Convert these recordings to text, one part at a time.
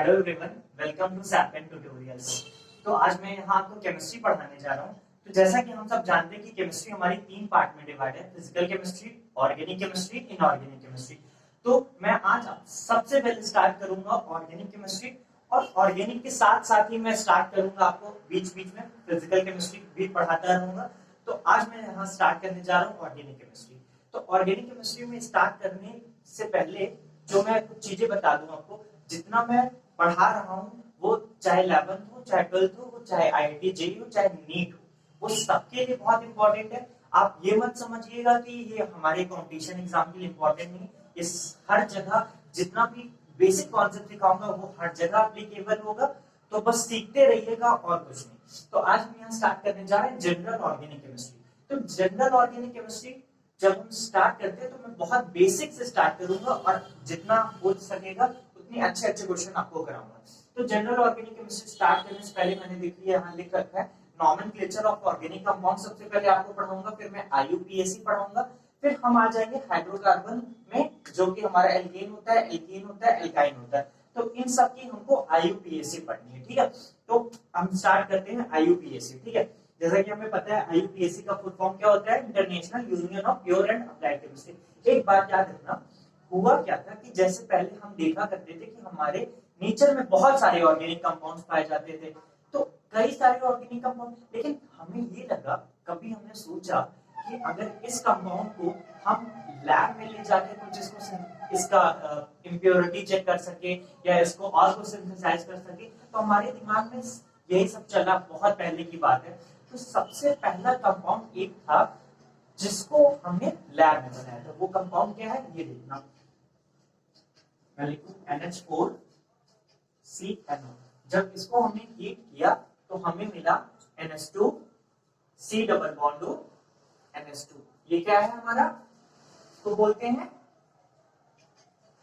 Hello everyone, welcome to Sapien tutorials. तो आज मैं यहाँ आपको केमिस्ट्री पढ़ाने जा रहा हूँ। तो जैसा कि हम सब जानते हैं कि केमिस्ट्री हमारी 3 पार्ट में डिवाइड है, physical chemistry, organic chemistry, inorganic chemistry. तो मैं आज सबसे पहले स्टार्ट करूंगा ऑर्गेनिक केमिस्ट्री, और ऑर्गेनिक के साथ साथ ही मैं स्टार्ट करूंगा आपको बीच बीच में फिजिकल केमिस्ट्री भी पढ़ाता रहूंगा। तो आज मैं यहाँ स्टार्ट करने जा रहा हूँ ऑर्गेनिक केमिस्ट्री। तो ऑर्गेनिक केमिस्ट्री में स्टार्ट करने से पहले जो मैं कुछ चीजें बता दूं आपको, जितना मैं पढ़ा रहा हूँ वो चाहे 11th हो, चाहे 12th हो, वो चाहे IIT JEE हो, चाहे नीट हो, वो सबके लिए बहुत इंपॉर्टेंट है। आप ये मत समझिएगा कि ये हमारे कंपटीशन एग्जाम के लिए इंपॉर्टेंट नहीं। इस हर जगह जितना भी बेसिक कॉन्सेप्ट सिखाऊंगा वो हर जगह एप्लीकेबल होगा। तो बस सीखते रहिएगा और कुछ नहीं। तो आज हम यहाँ स्टार्ट करने जा रहे हैं जनरल ऑर्गेनिक केमिस्ट्री। तो जनरल ऑर्गेनिक केमिस्ट्री जब हम स्टार्ट करते हैं तो मैं बहुत बेसिक से स्टार्ट करूंगा और जितना हो सकेगा उतने अच्छे क्वेश्चन आपको कराऊंगा। तो जनरल ऑर्गेनिक केमिस्ट्री स्टार्ट करने से पहले मैंने देख लिया यहाँ लिख रखा है नॉमेनक्लेचर ऑफ ऑर्गेनिक कंपाउंड। सबसे पहले आपको पढ़ाऊंगा, फिर मैं IUPAC पढ़ाऊंगा, फिर हम आ जाएंगे हाइड्रोकार्बन में, जो कि हमारा एल्केन होता है, एल्कीन होता है, एल्काइन होता है। तो इन सब की हमको IUPAC पढ़नी है, ठीक है। तो हम स्टार्ट करते हैं IUPAC, ठीक है। जैसा कि हमें पता है IUPAC का फुल फॉर्म क्या होता है, international union of pure and applied chemistry. एक बात याद रखना, हुआ क्या था कि जैसे पहले हम देखा करते थे कि हमारे नेचर में बहुत सारे ऑर्गेनिक कंपाउंड्स पाए जाते थे, तो कई सारे ऑर्गेनिक कंपाउंड, लेकिन हमें ये लगा, कभी हमने सोचा कि अगर इस कंपाउंड को हम लैब में ले जाके कुछ इसका इम्प्योरिटी चेक कर सके या इसको और कुछ सिंथेसाइज कर सके, तो हमारे दिमाग में यही सब चला, बहुत पहले की बात है। तो सबसे पहला कंपाउंड एक था जिसको हमने लैब में बनाया था। वो कंपाउंड क्या है ये देखना, मैं लिखूं NH4 CNO। जब इसको हमने हीट किया तो हमें मिला NH2 C double bond O NH2। ये क्या है हमारा, इसको बोलते हैं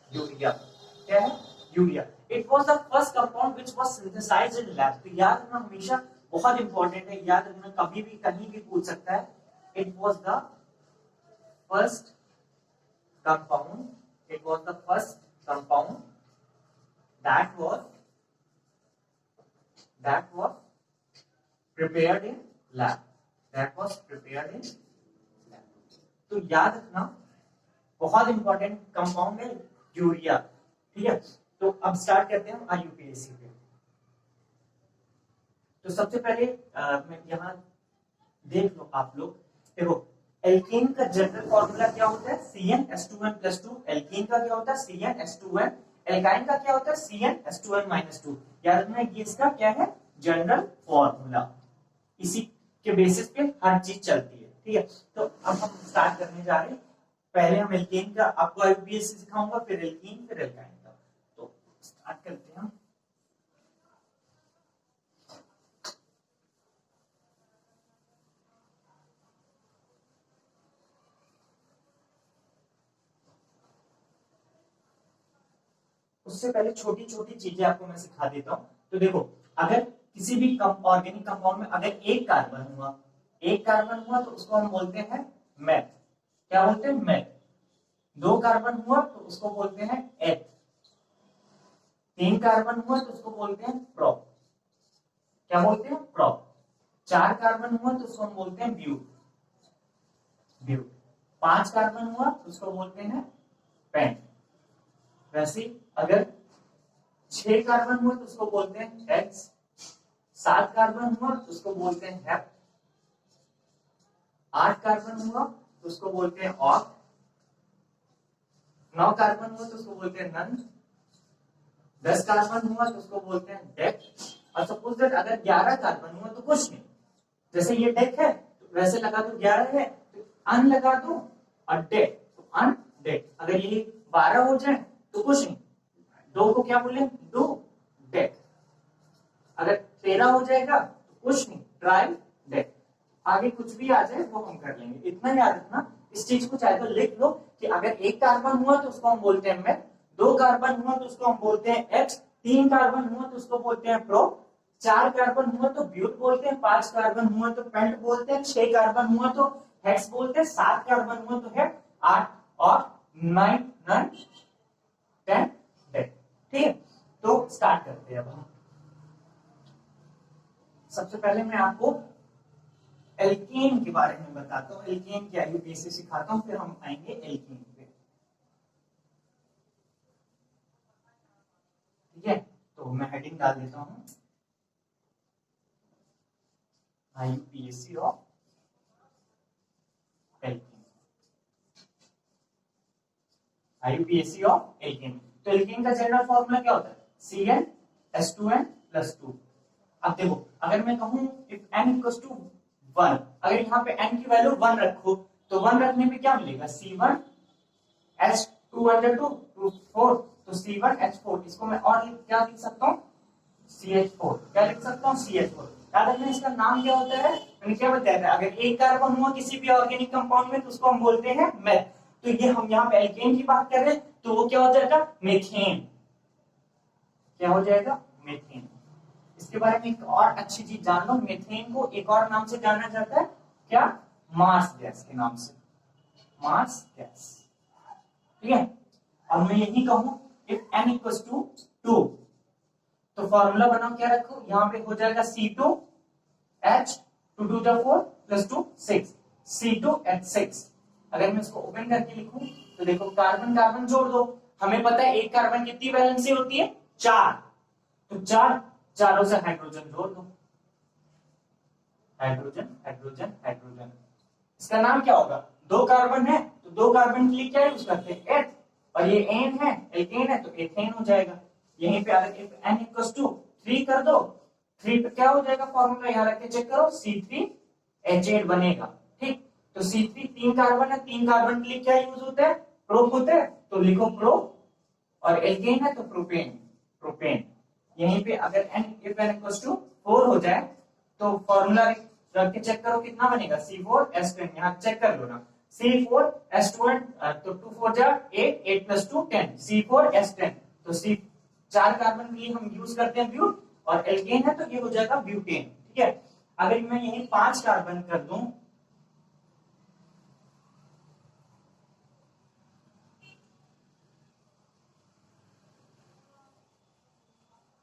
यूरिया। क्या है, urea. It was the first compound which was synthesised in lab. तो याद रखना, हमेशा बहुत इंपॉर्टेंट है, याद रखना, कभी भी कहीं भी पूछ सकता है। It was the first compound, it was the first compound that was prepared in lab, that was prepared in lab। तो याद रखना, बहुत इंपॉर्टेंट कंपाउंड है यूरिया, ठीक है। तो अब स्टार्ट करते हैं हम IUPAC पे। तो सबसे पहले मैं यहाँ देख लो आप लोग, देखो एल्कीन का जनरल फॉर्मूला क्या होता है, CnH2n+2। एल्कीन का क्या होता है, CnH2n। एल्काइन का क्या होता है, CnH2n-2। याद रखना, ये इसका क्या है, जनरल फॉर्मूला। इसी के बेसिस पे हर चीज चलती है, ठीक है। तो अब हम स्टार्ट करने जा रहे हैं। पहले हम एल्केन का आपको IUPAC सिखाऊंगा, फिर एल्कीन, फिर एल्काइन का। तो स्टार्ट करते हैं हम। उससे पहले छोटी छोटी चीजें आपको मैं सिखा देता हूं। तो देखो, अगर किसी भी ऑर्गेनिक कंपाउंड में अगर एक कार्बन हुआ तो उसको हम बोलते हैं मेथ। क्या बोलते हैं, मेथ। 2 कार्बन हुआ तो उसको बोलते हैं एथ। 3 कार्बन हुआ तो उसको बोलते हैं प्रोप। क्या बोलते हैं, प्रोप। 4 कार्बन हुआ तो उसको हम बोलते हैं ब्यूट। 5 कार्बन हुआ तो उसको बोलते हैं पेंट। वैसे अगर 6 कार्बन हुआ तो उसको बोलते हैं हेक्स। 7 कार्बन हुआ तो उसको बोलते हैं हेप। 8 कार्बन हुआ तो उसको बोलते हैं ऑक्ट। 9 कार्बन हुआ तो उसको बोलते हैं नन। 10 कार्बन हुआ तो उसको बोलते हैं डेक। और सपोज दैट अगर 11 कार्बन हुआ तो कुछ नहीं, जैसे ये डेक है तो वैसे लगा दो, 11 है तो अन लगा दो, और डेक तो अन डेक। अगर ये 12 हो जाए तो कुछ नहीं, 2 को क्या बोले, डू डेक। अगर 13 हो जाएगा तो कुछ नहीं, ट्राई डेक। आगे कुछ भी आ जाए वो हम कर लेंगे। इतना याद रखना, इस चीज को चाहे तो लिख लो कि अगर 1 कार्बन हुआ तो उसको हम बोलते हैं मेथ। 2 कार्बन हुआ तो उसको हम बोलते हैं एक्स। 3 कार्बन हुआ तो उसको बोलते हैं प्रो। 4 कार्बन हुआ तो ब्यूट बोलते हैं। 5 कार्बन हुआ तो पेंट बोलते हैं। 6 कार्बन हुआ तो हेक्स बोलते हैं। 7 कार्बन हुआ तो हेप। 8 और 9 नन 10 डेक, ठीक है। तो स्टार्ट करते हैं अब हम। सबसे पहले मैं आपको एल्केन के बारे में बताता हूँ, एल्केन की आईयूपीएसी सिखाता हूँ, फिर हम आएंगे एल्केन पे। ठीक है, तो मैं हेडिंग डाल देता हूँ IUPAC of alkene, IUPAC of alkene. तो एल्केन का जनरल फॉर्मूला क्या होता है? CnH2n+2। अब देखो, अगर मैं कहूं इफ n इक्वल्स टू 1, अगर यहाँ पे n की वैल्यू 1 रखो तो 1 रखने पे क्या मिलेगा? C1H2 तो C1H4। इसको मैं और क्या लिख सकता हूँ? CH4। क्या लिख सकता हूँ? CH4। याद रखना इसका नाम क्या होता है, मैंने क्या बताया था, अगर एक कार्बन हुआ किसी भी ऑर्गेनिक कंपाउंड में तो उसको हम बोलते हैं मेथ। तो ये हम यहाँ पे एल्केन की बात कर रहे हैं तो वो क्या हो जाएगा? मीथेन। क्या हो जाएगा? मीथेन। इसके बारे में एक और अच्छी चीज जान लो, मीथेन को एक और नाम से जाना जाता है, क्या? मार्स गैस के नाम से, मार्स गैस। ठीक है, अब मैं यही कहूं इफ n इक्वल्स टू 2 तो फॉर्मूला बनाओ, क्या रखो? यहाँ पे हो जाएगा C2H 2 2 4 प्लस 2 6 C2H6। अगर मैं इसको ओपन करके लिखूं तो देखो कार्बन कार्बन जोड़ दो, हमें पता है एक कार्बन कितनी वैलेंसी होती है? 4। तो 4 चारों से हाइड्रोजन जोड़ दो, हाइड्रोजन हाइड्रोजन हाइड्रोजन। इसका नाम क्या होगा? 2 कार्बन है तो 2 कार्बन के लिए क्या यूज करते हैं? एथ। और ये एन है, एल्केन है तो एथेन हो जाएगा। यहीं पे अगर इफ n इक्वल्स टू 3 कर दो, 3 पे क्या हो जाएगा फॉर्मूला? यहाँ रख के चेक करो, C3H8 बनेगा। ठीक, तो C3 3 कार्बन है, 3 कार्बन के लिए क्या यूज होता है? प्रोप होता है, तो लिखो प्रो। और एल्केन है तो प्रोपेन, प्रोपेन। यहीं पे अगर इफ n इक्वल्स टू 4 हो जाए तो फॉर्मूला रख के चेक करो कितना बनेगा? C4H10। यहाँ चेक कर लो ना, C4H2 तो 2 4 जा 8, 8 प्लस 2 10, C4H10। तो C 4 कार्बन के लिए हम यूज करते हैं ब्यूट, और एल्केन है तो ये हो जाएगा ब्यूटेन। ठीक है, अगर मैं यही 5 कार्बन कर दूं,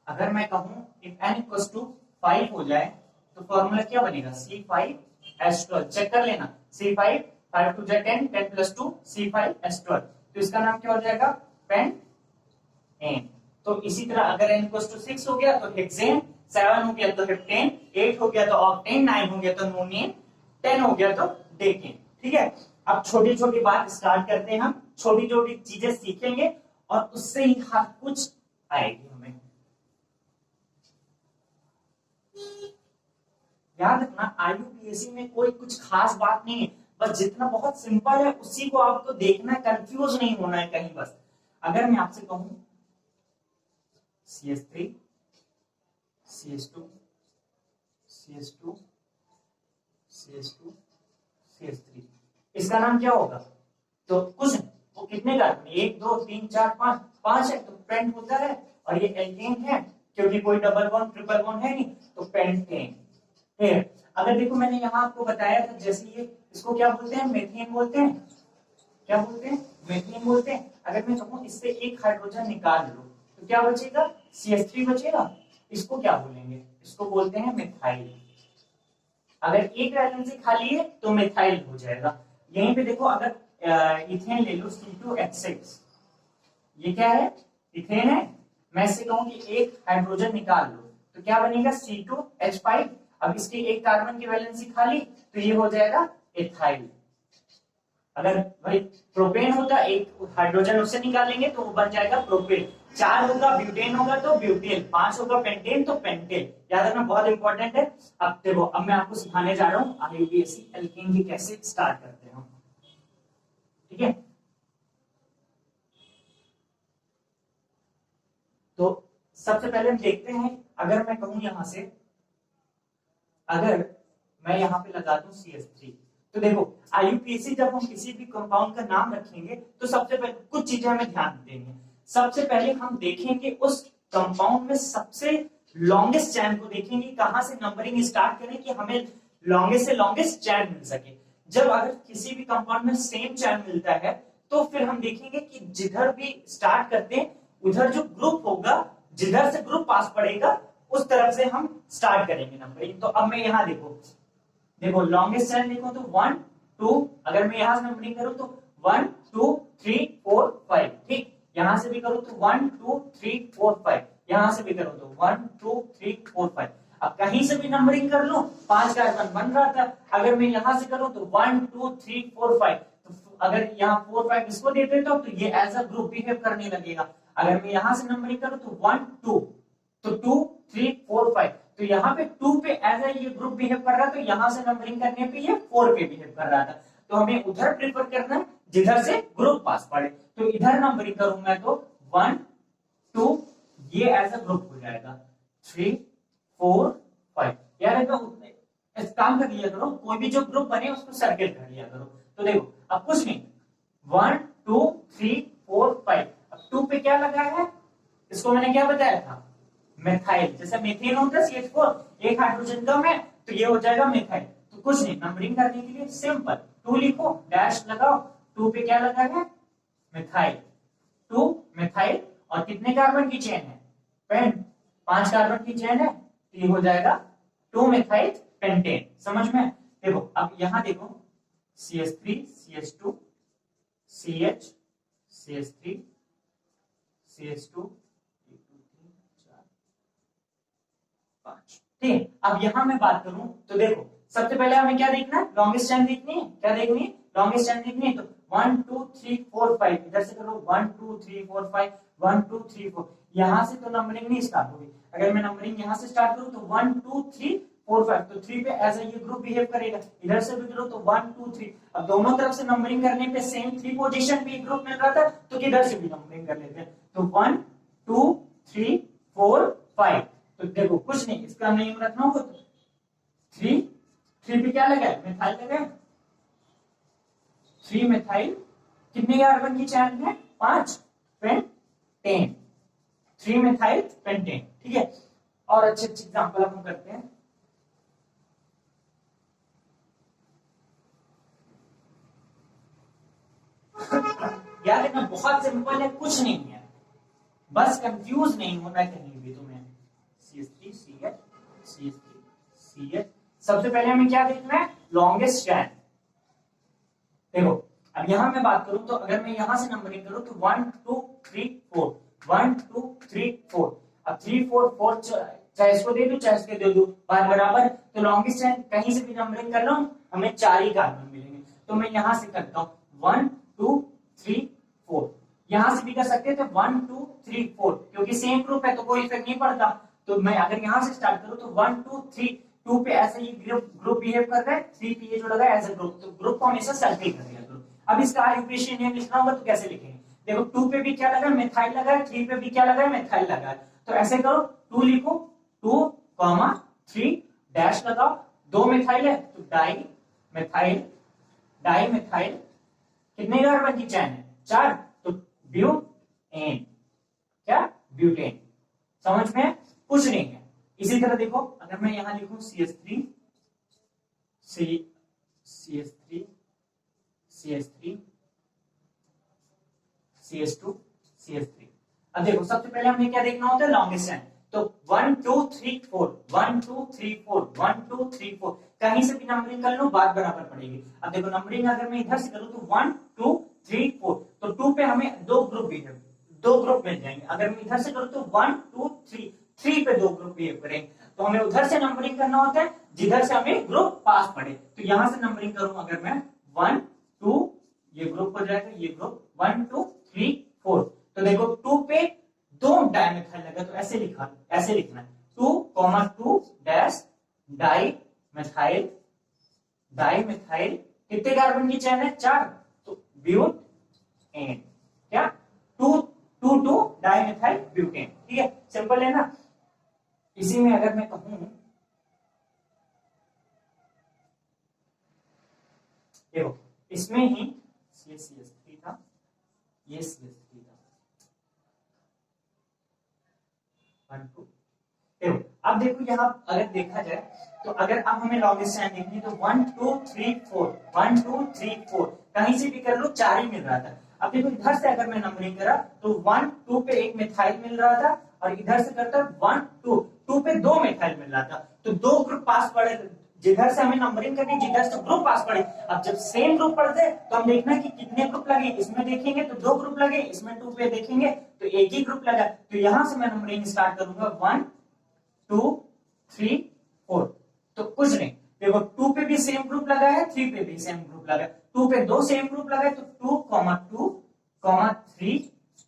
अगर मैं कहूं इफ n इक्वल्स टू 5 हो जाए तो फॉर्मूला क्या बनेगा? C5H12। चेक कर लेना, C5 5 2 जा 10, 10 प्लस 2 C5H12। तो इसका नाम क्या हो जाएगा? पेंटेन। तो इसी तरह अगर n इक्वल्स टू 6 हो गया तो हेक्सेन, 7 हो गया तो हेप्टेन, 8 हो गया तो ऑक्टेन, 9 हो गया तो नोनेन, 10 हो गया तो डेकेन। ठीक है, अब छोटी छोटी बात स्टार्ट करते हैं, हम छोटी छोटी चीजें सीखेंगे और उससे ही हर कुछ आएगी हमें। याद रखना आईयूपीएसी में कोई कुछ खास बात नहीं है, बस जितना बहुत सिंपल है उसी को आपको देखना है, कंफ्यूज नहीं होना है कहीं। बस अगर मैं आपसे कहूं CH3 CH2 CH2 CH2 CH3, इसका नाम क्या होगा? तो कुछ वो कितने कार्बन? 1 2 3 4 5, 5 है तो पेंट होता है। और ये एल्केन है क्योंकि कोई डबल बॉन्ड ट्रिपल बॉन्ड है नहीं, तो पेंटेन है। अगर देखो मैंने यहाँ आपको बताया था, जैसे ये इसको क्या बोलते हैं? मेथेन बोलते हैं। क्या बोलते हैं? मेथेन बोलते हैं। अगर मैं कहूँ इससे एक हाइड्रोजन निकाल लो तो क्या बचेगा? CH3 बचेगा। इसको क्या बोलेंगे? इसको बोलते हैं मिथाइल। अगर एक वैलेंसी खाली है तो मिथाइल हो जाएगा। यहीं पे देखो, अगर इथेन ले लो C2H6, ये क्या है? इथेन है। मैं इससे कहूं कि एक हाइड्रोजन निकाल लो तो क्या बनेगा? C2H5। अब इसके एक कार्बन की वैलेंसी खाली तो ये हो जाएगा एथाइल। अगर भाई प्रोपेन होता, एक हाइड्रोजन उससे निकालेंगे तो वो बन जाएगा प्रोपेन। 4 होगा ब्यूटेन होगा तो ब्यूटेन, 5 होगा पेंटेन तो पेंटेन। याद रखना, बहुत इंपॉर्टेंट है। अब देखो, अब मैं आपको सिखाने जा रहा हूँ आईयूपीएसी एल्केन की कैसे स्टार्ट करते हैं। ठीक है, तो सबसे पहले हम देखते हैं, अगर मैं कहूं यहां से, अगर मैं यहां पे लगा दूं CH3, तो देखो आईयूपीएसी जब हम किसी भी कंपाउंड का नाम रखेंगे तो सबसे पहले कुछ चीजें हमें ध्यान देंगे। सबसे पहले हम देखेंगे उस कंपाउंड में सबसे लॉन्गेस्ट चैन को देखेंगे, कहां से नंबरिंग स्टार्ट करें कि हमें लॉन्गेस्ट से लॉन्गेस्ट चैन मिल सके। जब अगर किसी भी कंपाउंड में सेम चैन मिलता है तो फिर हम देखेंगे कि जिधर भी स्टार्ट करते हैं उधर जो ग्रुप होगा जिधर से ग्रुप पास पड़ेगा उस तरफ से हम स्टार्ट करेंगे नंबरिंग। तो अब मैं यहाँ देखो लॉन्गेस्ट चैन देखो तो 1 2, अगर मैं यहाँ से नंबरिंग करूँ तो 1 2 3 4 5, ठीक। यहाँ से भी करूँ तो 1 2 3 4 5, यहाँ से भी करूँ तो 1 2 3 4 5। अब कहीं से भी नंबरिंग कर लूं 5 कार्बन बन रहा था, अगर मैं यहाँ से करूँ तो 1 2 3 4 5, तो अगर यहाँ 4 5 इसको दे देता हूँ तो ये एज अ ग्रुप बिहेव करने लगेगा। अगर मैं यहाँ से नंबरिंग करूँ तो 1 2, तो 2 3 4 5, तो यहाँ पे 2 पे एज ए ये ग्रुप बिहेव कर रहा है, तो यहाँ से नंबरिंग करने पे ये 4 पे बिहेव कर रहा था। तो हमें उधर प्रेफर करना है जिधर से ग्रुप पास पड़े। तो इधर नंबरिंग करूं मैं तो 1 2, ये एज अ ग्रुप हो जाएगा 3 4 5। यार इस काम कर लिया करो, कोई भी जो ग्रुप बने उसको सर्किल कर लिया करो। तो देखो अब कुछ नहीं, 1 2 3 4 5, अब 2 पे क्या लगा है, इसको मैंने क्या बताया था, मेथाइल। जैसे मीथेन होता है CH4, एक हाइड्रोजन कम है तो ये हो जाएगा मेथाइल। तो कुछ नहीं, नंबरिंग करने के लिए सिंपल 2 लिखो, डैश लगाओ, 2 पे क्या लगा है, मेथाइल, 2 मेथाइल, और कितने कार्बन की चेन है, पेन, 5 कार्बन की चेन है, तो ये हो जाएगा 2 मेथाइल पेंटेन। समझ में? देखो अब यहां देखो CH3 CH2 CH CH3 CH2 ठीक है। अब यहां मैं बात करूं तो देखो सबसे पहले हमें क्या देखना है, लॉन्गेस्ट चेन देखनी है। क्या देखनी है, लॉन्गेस्ट चेन देखनी है। तो 1 2 3 4 5, इधर से करो 1 2 3 4 5, 1 2 3 4, यहां से तो नंबरिंग नहीं स्टार्ट होगी। अगर मैं नंबरिंग यहां से स्टार्ट करूं तो 1 2 3 4 5, तो 3 पे एज ये ग्रुप बिहेव करेगा। इधर से भी करो तो 1 2 3, अब दोनों तरफ से नंबरिंग करने पे सेम 3 पोजीशन पे ग्रुप मिल रहा था, तो किधर से भी नंबरिंग कर लेते हैं। तो 1 2 3 4 5, तो देखो कुछ नहीं, इसका नेम रखना होगा 3 पे क्या लगा है, मिथाइल लगा है, 3 मिथाइल, कितने कार्बन की चेन है, 5 पेंटेन, 3 मिथाइल पेंटेन। ठीक है, और अच्छे एग्जांपल हम करते हैं। याद रखना बहुत सिंपल है, कुछ नहीं है, बस कंफ्यूज नहीं होना कहीं भी तुम्हें। CH3 CH CH3 CH, सबसे पहले हमें क्या देखना है, लॉन्गेस्ट चेन। देखो अब यहां मैं बात करूं तो अगर मैं यहां से नंबरिंग करूं तो 1 2 3 4, 1 2 3 4, अब 3 4 4 चाहे इसको दे दो चाहे इसको दे दो, बात बराबर। तो लॉन्गेस्ट चेन कहीं से भी नंबरिंग कर रहा हूं हमें 4 ही कार्बन मिलेंगे। तो मैं यहां से करता हूं 1 2 3 4, यहां से भी कर सकते थे 1 2 3 4, क्योंकि सेम ग्रुप है तो कोई इफेक्ट नहीं पड़ता। तो मैं अगर यहां से स्टार्ट करूं तो 1 2 3, 2 पे ऐसे ही ग्रुप बिहेव कर रहा है, 3 पे ये जो लगा है एज अ ग्रुप, तो ग्रुप को हमेशा सर्किल कर दिया करो। अब इसका आईयूपीएसी नेम लिखना होगा तो कैसे लिखेंगे, देखो 2 पे भी क्या लगा है, मिथाइल लगा है, 3 पे भी क्या लगा है, मिथाइल लगा है। तो ऐसे करो 2 लिखो, 2 3 डैश लगाओ, 2 मिथाइल है तो डाई मिथाइल, कितने कार्बन की चेन है, 4, तो ब्यूटेन, क्या ब्यूटेन। समझ में? कुछ नहीं है। इसी तरह देखो अगर मैं यहां लिखूं CH3 CH3 CH3 CH2 CH3, अब देखो सबसे पहले हमें क्या देखना होता है, लॉन्गेस्ट चेन। तो 1 2 3 4, 1 2 3 4, 1 2 3 4, कहीं से भी नंबरिंग कर लो बात बराबर पड़ेगी। अब देखो नंबरिंग अगर मैं इधर से करूं तो 1 2 3 4, तो 2 पे हमें दो ग्रुप मिल जाएंगे। अगर मैं इधर से करूं तो 1 2 3 पे दो ग्रुप बिहेव करेंगे। तो हमें उधर से नंबरिंग करना होता है जिधर से हमें ग्रुप पास पड़े। तो यहां से नंबरिंग करूं अगर मैं 1 2, ये ग्रुप हो जाएगा, ये ग्रुप 1 2 3 4, तो देखो 2 पे दो डाइमिथाइल लगा, तो ऐसे लिखना है 2 2 डैश डाइमिथाइल, कितने कार्बन की चेन है, 4, तो ब्यूटेन, क्या 2 2 2 डाइमिथाइल ब्यूटेन। ठीक है, सिंपल है ना। इसी में अगर मैं कहूं, देखो इसमें ही ये CH3 था, ये CH3 था, 1 2, देखो अब देखो यहां अगर देखा जाए तो अगर अब हमें लॉन्गेस्ट चेन देखनी तो 1 2 3 4, 1 2 3 4, कहीं से भी कर लो 4 ही मिल रहा था। अब देखो इधर से अगर मैं नंबरिंग करा तो 1 2 पे एक मिथाइल मिल रहा था और इधर से करता है 1 2, 2 पे 2 मिथाइल मिल रहा था, तो 2 ग्रुप पास पड़े, जिधर से हमें नंबरिंग करनी, जिधर से ग्रुप पास पड़े। अब जब सेम ग्रुप पड़ जाए तो हम देखना कि कितने ग्रुप लगे, इसमें देखेंगे तो 2 ग्रुप लगे, इसमें 2 पे देखेंगे तो एक ही ग्रुप लगा। तो यहां से मैं नंबरिंग स्टार्ट करूंगा 1 2 3 4। तो कुछ नहीं, देखो 2 पे भी सेम ग्रुप लगा है, 3 पे भी सेम ग्रुप लगा है, 2 पे 2 सेम ग्रुप लगा है, तो 2 2 3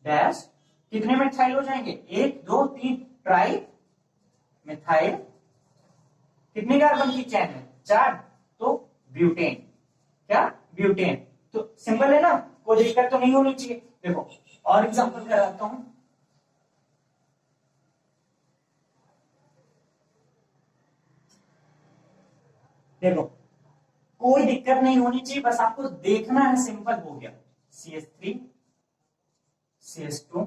डैश कितने मिथाइल हो जाएंगे, 1 2 3 ट्राई मिथाइल, कितने कार्बन की चेन है, 4, तो ब्यूटेन, क्या ब्यूटेन। तो सिंपल है ना, कोई दिक्कत तो नहीं होनी चाहिए। देखो और एग्जांपल कराता हूं, देखो कोई दिक्कत नहीं होनी चाहिए, बस आपको देखना है, सिंपल हो गया, CH3 CH2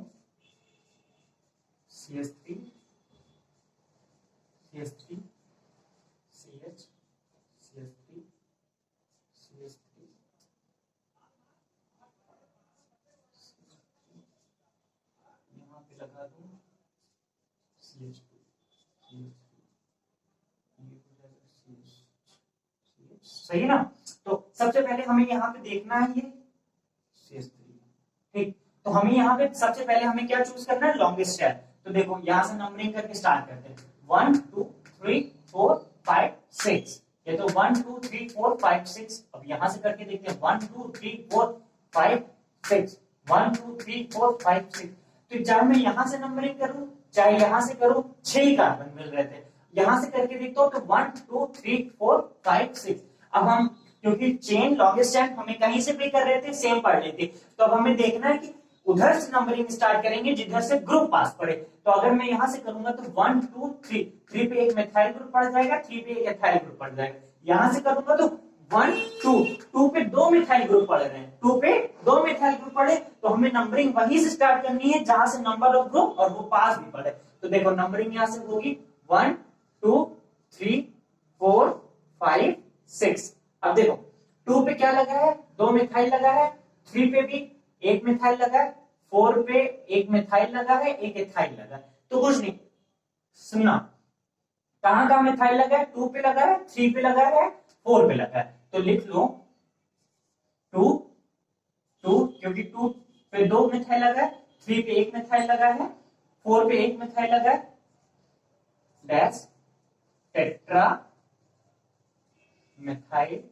CH3 CH3 CH CH3 CH3 यहाँ पे लगा दूं CH2 CH3, ये हो जाएगा CH, सही है ना। तो सबसे पहले हमें यहाँ पे देखना है ये CH3, ठीक। तो हमें यहाँ पे सबसे पहले हमें क्या चूज करना है, लॉन्गेस्ट चेन। तो देखो यहाँ से नंबरिंग करके स्टार्ट करते हैं, 1 2 3 4 5 6, ये तो 1 2 3 4 5 6। अब यहाँ से करके देखते हैं 1 2 3 4 5 6, 1 2 3 4 5 6। तो चाहे मैं यहाँ से नंबरिंग करूं चाहे यहाँ से करूं, 6 कार्बन मिल रहे थे। यहाँ से करके देखता हूं तो 1 2 3 4 5 6। अब हम क्योंकि चेन लॉन्गेस्ट चेन हमें कहीं से भी कर रहे थे, सेम पढ़ लेते, तो अब हमें देखना है कि उधर से नंबरिंग स्टार्ट करेंगे जिधर से ग्रुप पास पड़े। तो अगर मैं यहां से करूंगा तो 1 2 3, 3 पे एक मिथाइल ग्रुप पड़ जाएगा, 3 पे एक एथाइल ग्रुप पड़ जाएगा। यहां से करूंगा तो 1 2, 2 पे 2 मिथाइल ग्रुप पड़ रहे हैं, 2 पे 2 मिथाइल ग्रुप पड़े, तो हमें नंबरिंग वहीं से स्टार्ट करनी है जहां से नंबर ऑफ ग्रुप और वो पास भी पड़े। तो देखो नंबरिंग यहां से होगी 1 2 3 4 5 6। अब देखो 2 पे क्या लगा है, 2 मिथाइल लगा है, 3 पे भी एक मिथाइल लगा है, 4 पे एक मिथाइल लगा है, एक एथाइल लगा है। तो कुछ नहीं, सुनना कहां कहां मिथाइल लगा है, 2 पे लगा है, 3 पे लगा है, 4 पे लगा है। तो लिख लो 2 2, क्योंकि 2 पे 2 मिथाइल लगा है, 3 पे एक मिथाइल लगा है, 4 पे एक मिथाइल लगा है, डैश टेट्रा मिथाइल।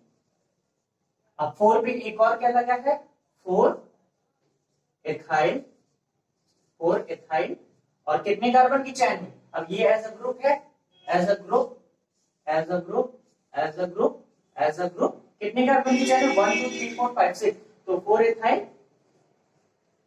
अब 4 पे एक और क्या लगा है, 4 एथाइल, 4 एथाइल, और कितने कार्बन की चेन है। अब ये एज अ ग्रुप है, as a group as a group as a group as a group, कितने कार्बन की चेन है, 1 2 3 4 5 6, तो 4 एथाइल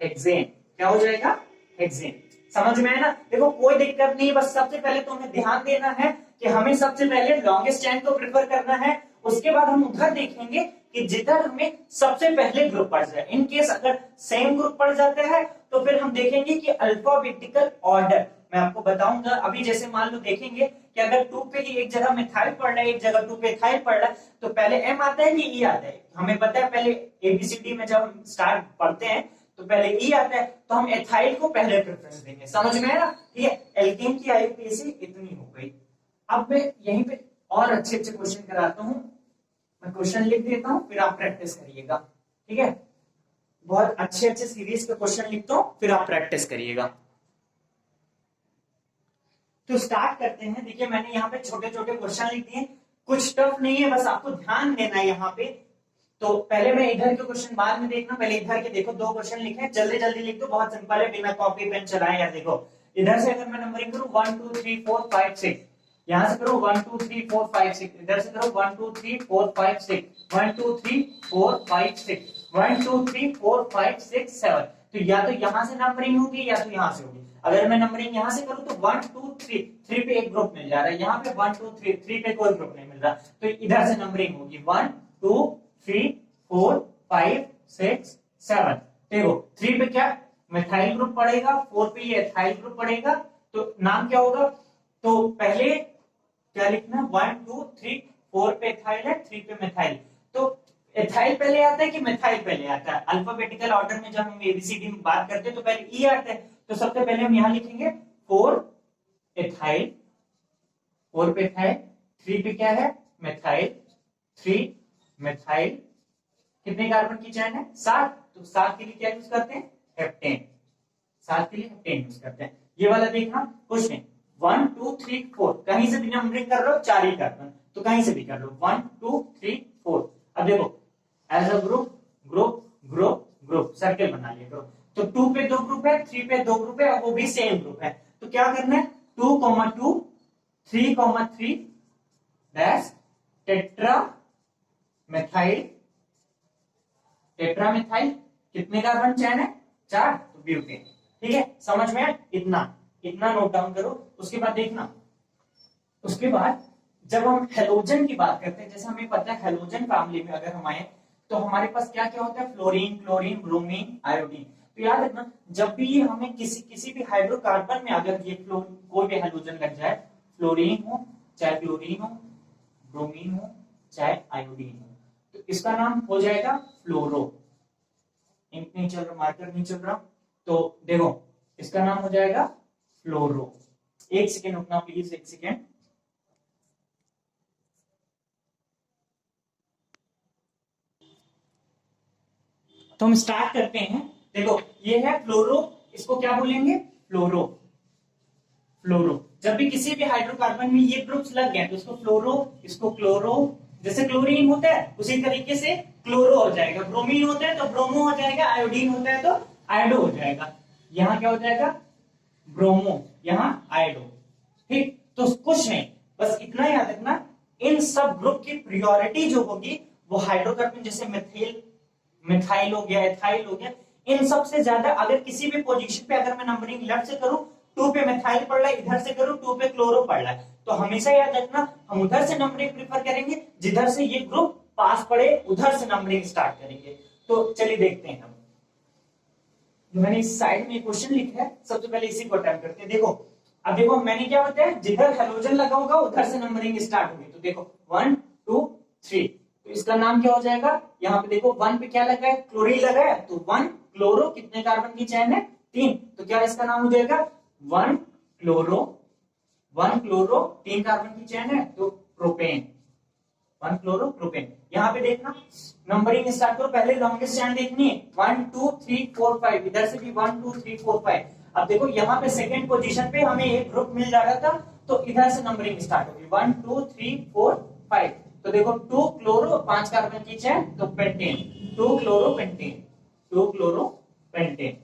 हेक्सेन, क्या हो जाएगा, हेक्सेन। समझ में है ना। देखो कोई दिक्कत नहीं, बस सबसे पहले तो हमें ध्यान देना है कि हमें सबसे पहले लॉन्गेस्ट चेन को प्रेफर करना है, उसके बाद हम उधर देखेंगे कि जिधर हमें सबसे पहले ग्रुप पड़ जाए। इन केस अगर सेम ग्रुप पड़ जाता है तो फिर हम देखेंगे कि अल्फाबेटिकल ऑर्डर, मैं आपको बताऊंगा अभी। जैसे मान लो देखेंगे कि अगर 2 पे ही एक जगह मिथाइल पड़ रहा है, एक जगह 2 पे एथाइल पड़ रहा है, तो पहले एम आता है कि ई आता है। हमें पता है पहले एबीसीडी में जब हम स्टार्ट पढ़ते हैं तो पहले ई आता है, तो हम एथाइल को पहले प्रेफरेंस देंगे। समझ में है ना। ठीक है, एल्केन की आईयूपीएसी इतनी हो गई। अब मैं यहीं पे और अच्छे अच्छे क्वेश्चन कराता हूं, मैं क्वेश्चन लिख देता हूं, फिर आप प्रैक्टिस करिएगा। ठीक है, बहुत अच्छे अच्छे सीरीज के क्वेश्चन लिखता हूं, फिर आप प्रैक्टिस करिएगा। तो स्टार्ट करते हैं। देखिए मैंने यहाँ पे छोटे छोटे क्वेश्चन लिख दिए, कुछ टफ नहीं है, बस आपको ध्यान देना है यहाँ पे। तो पहले मैं इधर के क्वेश्चन बाद में देखना, पहले इधर के देखो, 2 क्वेश्चन लिखे, जल्दी जल्दी लिख दो, बहुत सिंपल है, बिना कॉपी पेन चलाए। या देखो इधर से अगर मैं नंबरिंग करूं 1 2 3 4 5 6, यहां से करो 1 2 3 4 5 6, इधर से करो 1 2 3 4 5 6, 1 2 3 4 5 6, 1 2 3 4 5 6 7। तो या तो यहां से नंबरिंग होगी या तो यहां से होगी। अगर मैं नंबरिंग यहां से करूं तो 1 2 3, 3 पे एक ग्रुप मिल जा रहा है, यहाँ पे 1 2 3, 3 पे कोई ग्रुप नहीं मिल रहा, तो इधर से नंबरिंग होगी 1 2 3 4 5 6 7। देखो 3 पे क्या मिथाइल ग्रुप पड़ेगा, 4 पे ये एथाइल ग्रुप पड़ेगा, तो नाम क्या होगा। तो पहले क्या लिखना, 1 2 3 4 पे एथाइल है, 3 पे मिथाइल, तो एथाइल पहले आता है कि मिथाइल पहले आता है। अल्फाबेटिकल ऑर्डर में जब हम एबीसीडी में बात करते हैं तो पहले ई आता है, तो सबसे पहले हम यहाँ लिखेंगे 4 एथाइल, 4 पे एथाइल, 3 पे क्या है मेथाइल, 3 मेथाइल, कितने कार्बन की चेन है 7, तो 7 के लिए क्या यूज करते हैं हेप्टेन, 7 के लिए हेप्टेन यूज करते हैं। ये वाला देखना कुछ नहीं, 1 2 3 4 कहीं से भी नंबरिंग कर रहे हो 4 ही कार्बन, तो कहीं से भी कर लो 1 2 3 4। अब देखो as a group group group group circle बना लिया ग्रुप, तो 2 पे 2 ग्रुप है, 3 पे 2 ग्रुप है और वो भी सेम ग्रुप है, तो क्या करना है 2 2 3 3 dash tetra methyl, tetra methyl कितने कार्बन चैन है 4, तो ब्यूटेन। ठीक है समझ में आया, इतना इतना नोट डाउन करो। उसके बाद देखना, उसके बाद जब हम हेलोजन की बात करते हैं, जैसे हमें पता है हेलोजन फैमिली में अगर हम आए तो हमारे पास क्या क्या होता है फ्लोरीन क्लोरीन ब्रोमीन आयोडीन। तो याद रखना जब भी हमें किसी भी हाइड्रोकार्बन में अगर ये कोई भी हेलोजन लग जाए, फ्लोरीन हो चाहे क्लोरीन हो, ब्रोमीन हो चाहे आयोडीन हो, तो इसका नाम हो जाएगा फ्लोरो। इंक नहीं चल रहा, मार्कर नहीं चल रहा, तो देखो इसका नाम हो जाएगा फ्लोरो। एक सेकेंड रुकना प्लीज, एक सेकेंड। तो हम स्टार्ट करते हैं। देखो ये है फ्लोरो, इसको क्या बोलेंगे फ्लोरो। फ्लोरो जब भी किसी भी हाइड्रोकार्बन में ये ग्रुप्स लग गए तो इसको फ्लोरो, इसको क्लोरो, जैसे क्लोरीन होता है उसी तरीके से क्लोरो हो जाएगा, ब्रोमीन होता है तो ब्रोमो हो जाएगा, आयोडीन होता है तो आयोडो हो जाएगा। यहाँ क्या हो जाएगा ब्रोमो, यहाँ आयोडो। ठीक, तो कुछ नहीं, बस इतना याद रखना इन सब ग्रुप की प्रायोरिटी जो होगी वो हाइड्रोकार्बन जैसे मिथाइल, मिथाइल हो गया एथाइल हो गया, इन सबसे ज्यादा अगर किसी भी पोजीशन पे अगर मैं नंबरिंग लेफ्ट से करूं 2 पे मिथाइल पढ़ रहा है, इधर से करूं 2 पे क्लोरो पढ़ रहा है, तो हमेशा याद रखना हम उधर से नंबरिंग प्रीफर करेंगे, जिधर से ये ग्रुप पास पड़े उधर से नंबरिंग स्टार्ट करेंगे। तो चलिए देखते हैं हम, जो मैंने इस साइड में क्वेश्चन लिखा है सबसे पहले इसी को अटेम्प्ट करते हैं। देखो अब देखो मैंने क्या बताया, जिधर हेलोजन लगा होगा उधर से नंबरिंग स्टार्ट होगी, तो देखो 1 2 3, तो इसका नाम क्या हो जाएगा, यहाँ पे देखो 1 पे क्या लगा है क्लोरीन लगा है, तो 1 क्लोरो, कितने कार्बन की चेन है 3, तो क्या इसका नाम हो जाएगा 1 क्लोरो, 1 क्लोरो 3 कार्बन की चेन है तो प्रोपेन, 1 क्लोरो प्रोपेन। यहाँ पे देखना नंबरिंग स्टार्ट करो, पहले लॉन्गेस्ट चेन देखनी है 1 2 3 4 5, इधर से भी 1 2 3 4 5। अब देखो यहाँ पे सेकंड पोजीशन पे हमें एक ग्रुप मिल जा रहा था, तो इधर से नंबरिंग स्टार्ट होगी 1 2 3 4 5, तो देखो 2 क्लोरो 5 कार्बन की चेन तो pentane, 2 chloro pentane, 2 chloro pentane,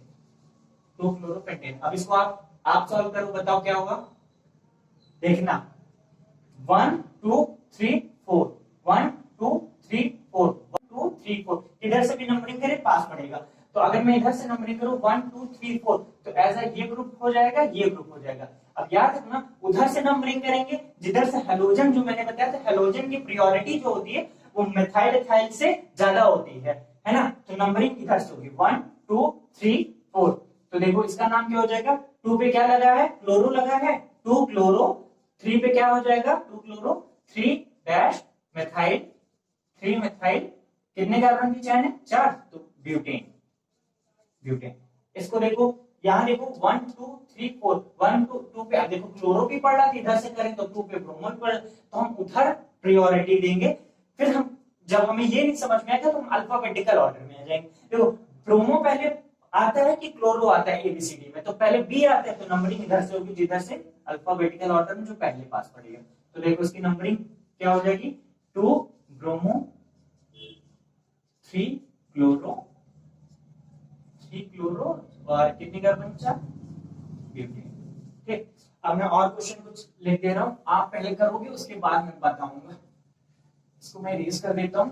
2 chloro pentane. अब इसको आप सॉल्व करो, बताओ क्या होगा, देखना 1 2 3 4, 1 2 3 4, 1 2 3 4, इधर से भी नंबरिंग करें पास पड़ेगा, तो अगर मैं इधर से नंबरिंग करूं 1 2 3 4, तो ऐसा ये ग्रुप हो जाएगा ये ग्रुप हो जाएगा। अब याद रखना उधर से नंबरिंग करेंगे जिधर से हेलोजन, जो मैंने बताया था हेलोजन की प्रायोरिटी जो होती है वो मेथाइल एथाइल से ज्यादा होती है ना, तो नंबरिंग इधर से होगी 1 2 3 4, तो देखो इसका नाम क्या हो जाएगा, 2 पे क्या लगा है क्लोरो लगा है, 2 क्लोरो, 3 पे क्या हो जाएगा 2 क्लोरो, 3 डैश मेथाइल, 3 मेथाइल, कितने कार्बन की चेन है 4, तो ब्यूटेन, ब्यूटेन। इसको देखो यहाँ देखो 1 2 3 4, 1 2 2 पे देखो क्लोरो भी पढ़ रहा था, इधर से करें तो 2 पे ब्रोमो भी पढ़, तो हम उधर प्रायोरिटी देंगे। फिर हम जब हमें ये नहीं समझ में आएगा तो हम अल्फाबेटिकल ऑर्डर में आ जाएंगे। देखो ब्रोमो पहले आता है कि क्लोरो आता है एबीसीडी में, तो पहले बी आता है, तो नंबरिंग इधर से होगी जिधर से अल्फाबेटिकल ऑर्डर में जो पहले पास पड़ेगा, तो देखो इसकी नंबरिंग क्या हो जाएगी 2 ब्रोमो, 3 क्लोरो, 3 क्लोरो और कितनी कार्बन बचा 15। ठीक, अब मैं और क्वेश्चन कुछ लिख दे रहा हूं, आप पहले करोगे उसके बाद मैं बताऊंगा। इसको मैं इरेज कर देता हूं।